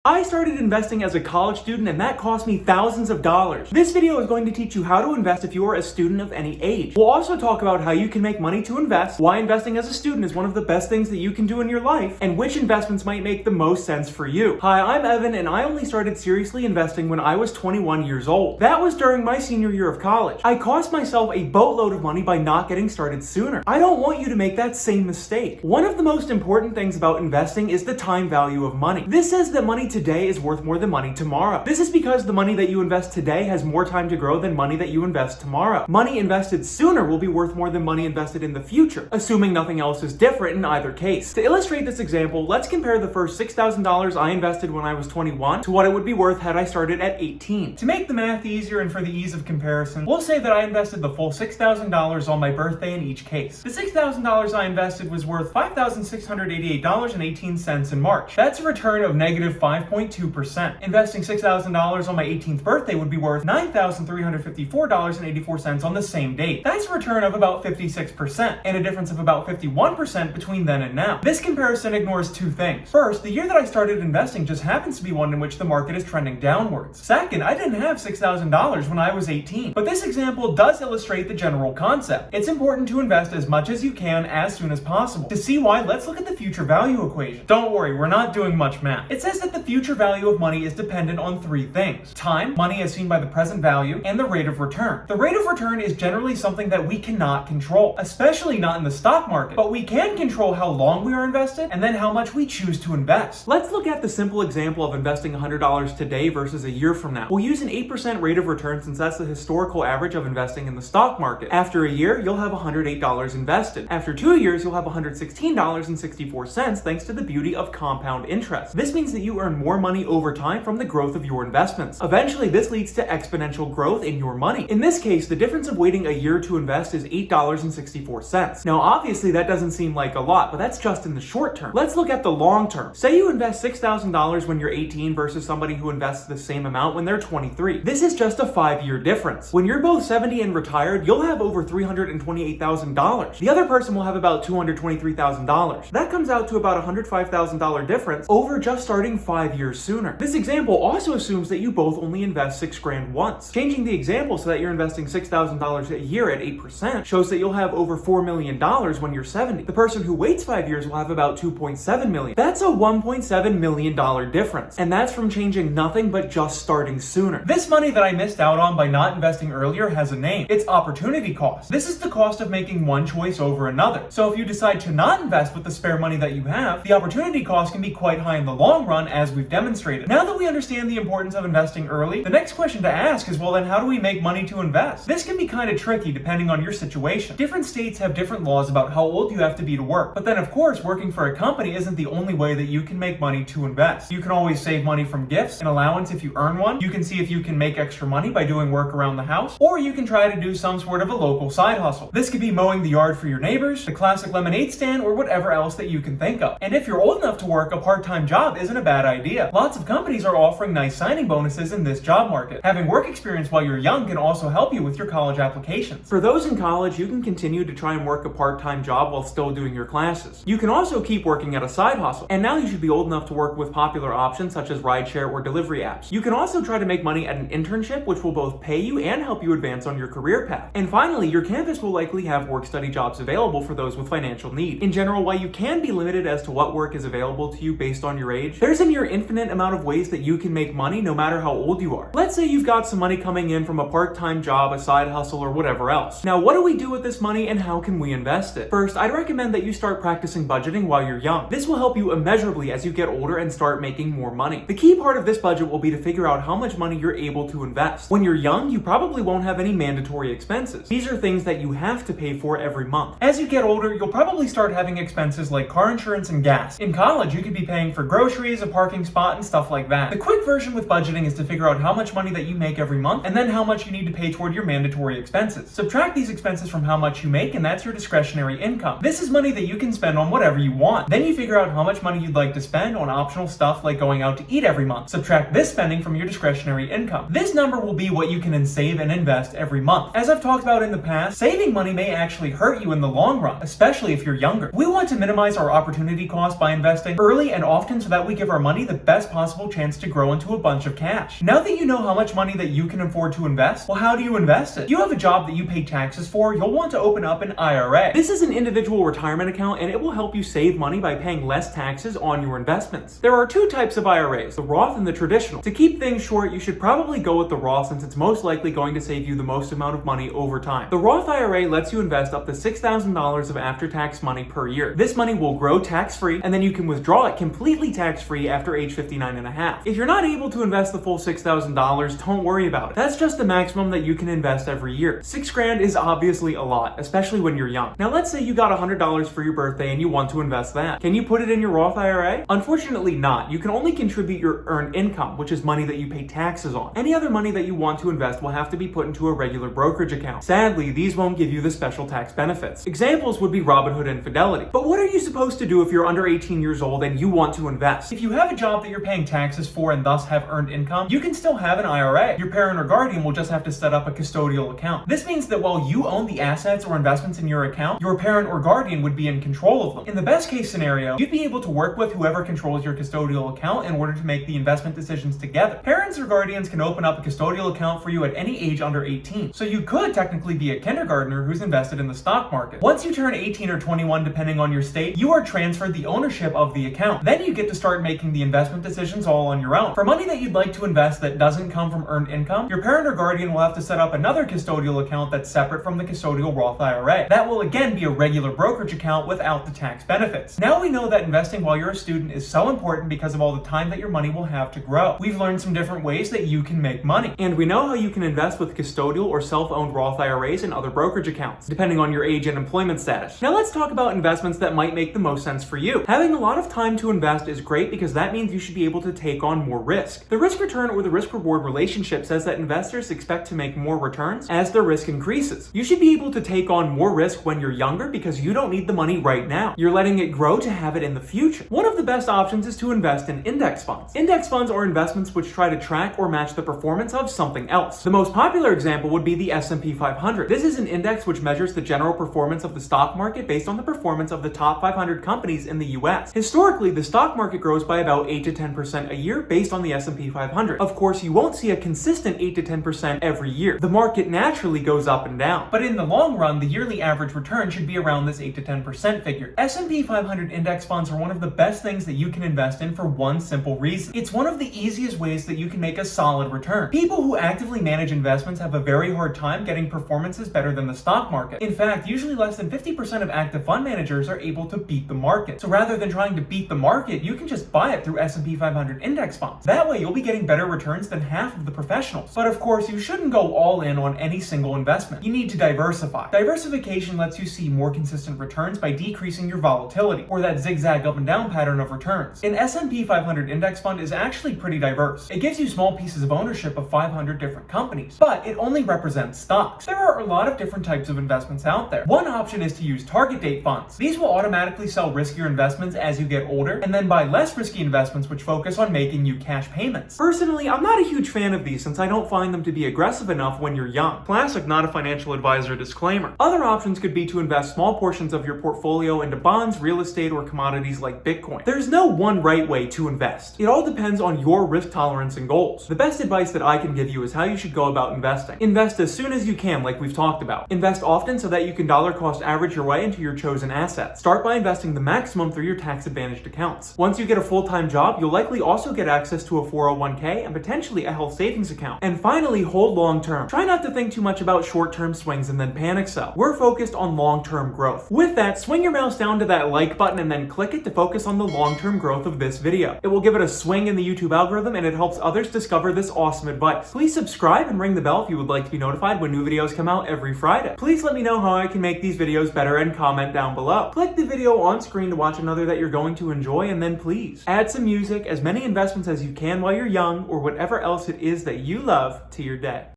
I started investing as a college student and that cost me thousands of dollars. This video is going to teach you how to invest if you are a student of any age. We'll also talk about how you can make money to invest, why investing as a student is one of the best things that you can do in your life, and which investments might make the most sense for you. Hi, I'm Evan and I only started seriously investing when I was 21 years old. That was during my senior year of college. I cost myself a boatload of money by not getting started sooner. I don't want you to make that same mistake. One of the most important things about investing is the time value of money. This says that money today is worth more than money tomorrow. This is because the money that you invest today has more time to grow than money that you invest tomorrow. Money invested sooner will be worth more than money invested in the future, assuming nothing else is different in either case. To illustrate this example, let's compare the first $6,000 I invested when I was 21 to what it would be worth had I started at 18. To make the math easier and for the ease of comparison, we'll say that I invested the full $6,000 on my birthday in each case. The $6,000 I invested was worth $5,688.18 in March. That's a return of negative 5.2%. Investing $6,000 on my 18th birthday would be worth $9,354.84 on the same date. That's a return of about 56% and a difference of about 51% between then and now. This comparison ignores two things. First, the year that I started investing just happens to be one in which the market is trending downwards. Second, I didn't have $6,000 when I was 18. But this example does illustrate the general concept. It's important to invest as much as you can as soon as possible. To see why, let's look at the future value equation. Don't worry, we're not doing much math. It says that the future value of money is dependent on three things: time, money as seen by the present value, and the rate of return. The rate of return is generally something that we cannot control, especially not in the stock market, but we can control how long we are invested and then how much we choose to invest. Let's look at the simple example of investing $100 today versus a year from now. We'll use an 8% rate of return since that's the historical average of investing in the stock market. After a year, you'll have $108 invested. After 2 years, you'll have $116.64 thanks to the beauty of compound interest. This means that you earn more money over time from the growth of your investments. Eventually, this leads to exponential growth in your money. In this case, the difference of waiting a year to invest is $8.64. Now, obviously, that doesn't seem like a lot, but that's just in the short term. Let's look at the long term. Say you invest $6,000 when you're 18 versus somebody who invests the same amount when they're 23. This is just a 5-year difference. When you're both 70 and retired, you'll have over $328,000. The other person will have about $223,000. That comes out to about a $105,000 difference over just starting 5 years sooner. This example also assumes that you both only invest $6,000 once. Changing the example so that you're investing $6,000 a year at 8% shows that you'll have over $4 million when you're 70. The person who waits 5 years will have about $2.7 million. That's a $1.7 million difference. And that's from changing nothing but just starting sooner. This money that I missed out on by not investing earlier has a name. It's opportunity cost. This is the cost of making one choice over another. So if you decide to not invest with the spare money that you have, the opportunity cost can be quite high in the long run, as we've demonstrated. Now that we understand the importance of investing early, the next question to ask is, well, then how do we make money to invest? This can be kind of tricky depending on your situation. Different states have different laws about how old you have to be to work. But then, of course, working for a company isn't the only way that you can make money to invest. You can always save money from gifts and allowance if you earn one. You can see if you can make extra money by doing work around the house, or you can try to do some sort of a local side hustle. This could be mowing the yard for your neighbors, the classic lemonade stand, or whatever else that you can think of. And if you're old enough to work, a part-time job isn't a bad idea. Lots of companies are offering nice signing bonuses in this job market. Having work experience while you're young can also help you with your college applications. For those in college, you can continue to try and work a part-time job while still doing your classes. You can also keep working at a side hustle. And now you should be old enough to work with popular options such as rideshare or delivery apps. You can also try to make money at an internship, which will both pay you and help you advance on your career path. And finally, your campus will likely have work-study jobs available for those with financial need. In general, while you can be limited as to what work is available to you based on your age, there's a near infinite amount of ways that you can make money no matter how old you are. Let's say you've got some money coming in from a part-time job, a side hustle, or whatever else. Now, what do we do with this money and how can we invest it? First, I'd recommend that you start practicing budgeting while you're young. This will help you immeasurably as you get older and start making more money. The key part of this budget will be to figure out how much money you're able to invest. When you're young, you probably won't have any mandatory expenses. These are things that you have to pay for every month. As you get older, you'll probably start having expenses like car insurance and gas. In college, you could be paying for groceries, a parking spot, and stuff like that. The quick version with budgeting is to figure out how much money that you make every month and then how much you need to pay toward your mandatory expenses. Subtract these expenses from how much you make and that's your discretionary income. This is money that you can spend on whatever you want. Then you figure out how much money you'd like to spend on optional stuff like going out to eat every month. Subtract this spending from your discretionary income. This number will be what you can save and invest every month. As I've talked about in the past, saving money may actually hurt you in the long run, especially if you're younger. We want to minimize our opportunity cost by investing early and often so that we give our money the best possible chance to grow into a bunch of cash. Now that you know how much money that you can afford to invest, well, how do you invest it? If you have a job that you pay taxes for, you'll want to open up an IRA. This is an individual retirement account, and it will help you save money by paying less taxes on your investments. There are two types of IRAs, the Roth and the traditional. To keep things short, you should probably go with the Roth since it's most likely going to save you the most amount of money over time. The Roth IRA lets you invest up to $6,000 of after-tax money per year. This money will grow tax-free, and then you can withdraw it completely tax-free after age 59 and a half. If you're not able to invest the full $6,000, don't worry about it. That's just the maximum that you can invest every year. $6,000 is obviously a lot, especially when you're young. Now let's say you got $100 for your birthday and you want to invest that. Can you put it in your Roth IRA? Unfortunately not. You can only contribute your earned income, which is money that you pay taxes on. Any other money that you want to invest will have to be put into a regular brokerage account. Sadly, these won't give you the special tax benefits. Examples would be Robinhood and Fidelity. But what are you supposed to do if you're under 18 years old and you want to invest? If you have a job that you're paying taxes for and thus have earned income, you can still have an IRA. Your parent or guardian will just have to set up a custodial account. This means that while you own the assets or investments in your account, your parent or guardian would be in control of them. In the best case scenario, you'd be able to work with whoever controls your custodial account in order to make the investment decisions together. Parents or guardians can open up a custodial account for you at any age under 18. So you could technically be a kindergartner who's invested in the stock market. Once you turn 18 or 21, depending on your state, you are transferred the ownership of the account. Then you get to start making the investment decisions all on your own. For money that you'd like to invest that doesn't come from earned income, your parent or guardian will have to set up another custodial account that's separate from the custodial Roth IRA. That will again be a regular brokerage account without the tax benefits. Now we know that investing while you're a student is so important because of all the time that your money will have to grow. We've learned some different ways that you can make money. And we know how you can invest with custodial or self-owned Roth IRAs and other brokerage accounts, depending on your age and employment status. Now let's talk about investments that might make the most sense for you. Having a lot of time to invest is great because that means you should be able to take on more risk. The risk return or the risk reward relationship says that investors expect to make more returns as their risk increases. You should be able to take on more risk when you're younger because you don't need the money right now. You're letting it grow to have it in the future. One of the best options is to invest in index funds. Index funds are investments which try to track or match the performance of something else. The most popular example would be the S&P 500. This is an index which measures the general performance of the stock market based on the performance of the top 500 companies in the US. Historically, the stock market grows by about 8 to 10% a year based on the S&P 500. Of course, you won't see a consistent 8 to 10% every year. The market naturally goes up and down. But in the long run, the yearly average return should be around this 8 to 10% figure. S&P 500 index funds are one of the best things that you can invest in for one simple reason. It's one of the easiest ways that you can make a solid return. People who actively manage investments have a very hard time getting performances better than the stock market. In fact, usually less than 50% of active fund managers are able to beat the market. So rather than trying to beat the market, you can just buy it through S&P 500 index funds. That way, you'll be getting better returns than half of the professionals. But of course, you shouldn't go all in on any single investment. You need to diversify. Diversification lets you see more consistent returns by decreasing your volatility, or that zigzag up and down pattern of returns. An S&P 500 index fund is actually pretty diverse. It gives you small pieces of ownership of 500 different companies, but it only represents stocks. There are a lot of different types of investments out there. One option is to use target date funds. These will automatically sell riskier investments as you get older, and then buy less risky investments which focus on making you cash payments. Personally, I'm not a huge fan of these since I don't find them to be aggressive enough when you're young. Classic, not a financial advisor disclaimer. Other options could be to invest small portions of your portfolio into bonds, real estate, or commodities like Bitcoin. There's no one right way to invest. It all depends on your risk tolerance and goals. The best advice that I can give you is how you should go about investing. Invest as soon as you can, like we've talked about. Invest often so that you can dollar cost average your way into your chosen assets. Start by investing the maximum through your tax advantaged accounts. Once you get a full-time job, you'll likely also get access to a 401k and potentially a health savings account. And finally, hold long term. Try not to think too much about short-term swings and then panic sell. We're focused on long-term growth. With that, swing your mouse down to that like button and then click it to focus on the long-term growth of this video. It will give it a swing in the YouTube algorithm and it helps others discover this awesome advice. Please subscribe and ring the bell if you would like to be notified when new videos come out every Friday. Please let me know how I can make these videos better and comment down below. Click the video on screen to watch another that you're going to enjoy, and then please add some music, as many investments as you can while you're young, or whatever else it is that you love to your day.